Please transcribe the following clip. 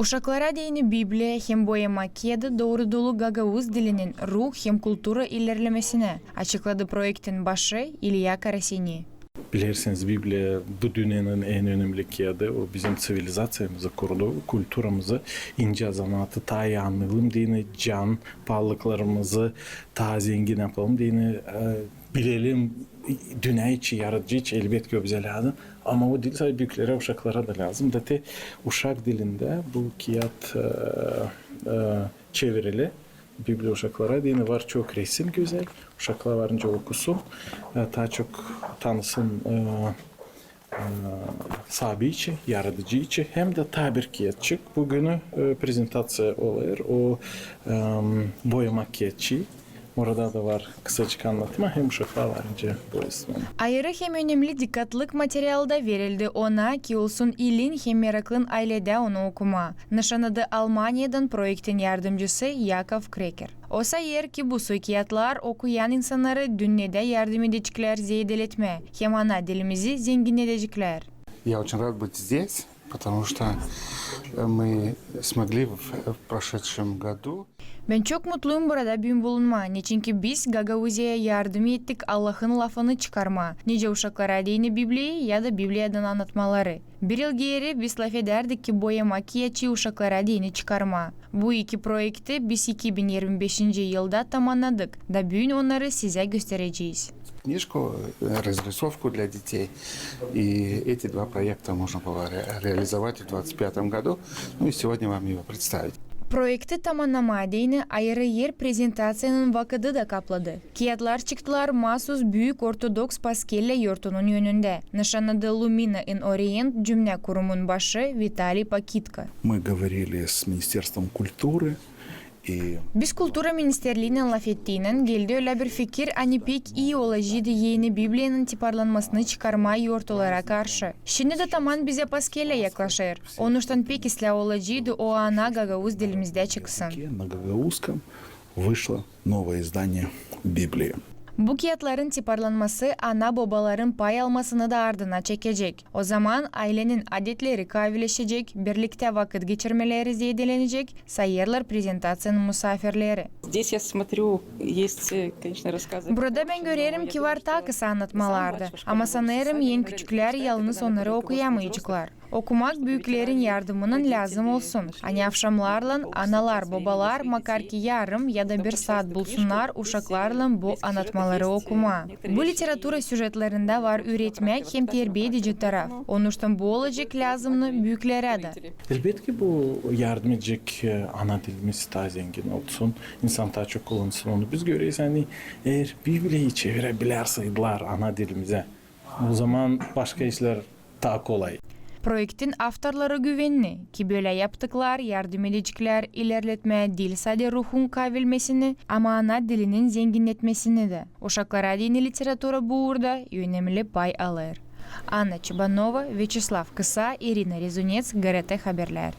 Uşaklara deyini Bibliya hem boyamakiyada doğru dolu Gagavuz dilinin ruh hem kultura ilerlemesine açıkladı projektin başı İlya Karasini. Bilirsiniz Bibliya bu dünyanın en önemli kağıdı. O bizim sivilizasyamızı kurulu, kültürümüzü, ince azamatı, ta iyi anlayalım dini, can varlıklarımızı ta zengin yapalım dini, bilelim dünya içi, yaratıcı içi elbette bize lazım. Ama o dil sadece büyüklere, uşaklara da lazım. Zaten uşak dilinde bu kağıt çevirili. Bibli uşaklara dini var, çok resim güzel. Uşaklar varınca okusun. Daha çok tanısın sahibi içi, yaratıcı içi. Hem de tabir kağıtçık. Bugünü prezentasyonu olur. O boyama kağıtçı. Orada da var kısacık anlatma, hem uşaklar varınca bu ismi. Ayrı hem önemli dikkatlik materyalda verildi ona ki olsun ilin hem meraklın ailede onu okuma. Nişanıdı Almanya'dan projektin yardımcısı Yakov Kreker. O sayır ki bu sükiyatlar okuyan insanları dünyada yardım edecekler zeydeletme. Hem ana dilimizi zengin edecekler. Я очень рад быть здесь, потому что мы смогли в прошедшем году. Ben çok mutluyum burada büyüm bulunma. Çünkü biz Gagavuzya'ya yardım ettik Allah'ın lafını çıkarma. Nice uşaklara deyini Biblia'yı ya da Biblia'dan anlatmaları. Bir yıl geri biz laf ederdik ki boyama kiyatçı uşaklara deyini çıkarma. Bu iki projekti biz 2025 yılda tamamladık. Da bugün onları size göstereceğiz. Книжку, разрисовку для детей. И эти два проекта можно было реализовать в 2025 году. Ну и сегодня вам его представить. Projekti tamamlama deyini ayrı yer prezentasyonun vakıdı da kapladı. Kiyatlar çıktılar mahsus Büyük Ortodoks Paskelle yurtunun yönünde. Nişanıdı Lumina in Orient cümle kurumun başı Vitali Pakitka. Мы говорили с Министерством культуры. Biz Kultura Ministerliği'nin laf ettiğinin geldi öyle bir fikir hani pek iyi olacağıydı yeni Biblia'nın tiparlanmasını çıkarma yurtlara karşı. Şimdi de tamam bize Paskelle yaklaşır. Onuştan pek islah olacağıydı o ana Gagavuz dilimizde çıksın. На гагаузском вышло новое издание Библии. Bu kağıtların tiparlanması ana babaların pay almasını da ardına çekecek. O zaman ailenin adetleri kavileşecek, birlikte vakit geçirmeleri zedelenecek, sayarlar prezentasyonun misafirleri. Burada ben görüyorum ki var ta kısa anlatmalardı. Ama sanırım en küçükler yalnız onları okuyamayacaklar. Okumak büyüklerin yardımının lazım olsun. Hani akşamlarla analar babalar makar ki yarım ya da bir saat bulsunlar uşaklarla bu anlatmaları okuma. Bu literatura süjetlerinde var üretmek hem terbiye edici taraf. Onuştan bu olacak lazımlı büyüklere de. Elbette ki bu yardım edecek ana dilimiz daha zengin olsun. İnsan daha çok kullansın onu. Biz görüyoruz hani eğer Biblia'yı çevirebilirseydiler ana dilimize. O zaman başka işler daha kolay. Projektin avtorları güvenli ki böyle yaptıklar yardım edecekler ilerletmeye dil sadece ruhun kavilmesini ama ana dilinin zenginletmesini de. Uşaklara dini literatura burada önemli pay alır. Anna Çabanova, Vyacheslav Kısa, Irina Rezunets, GRT Haberler.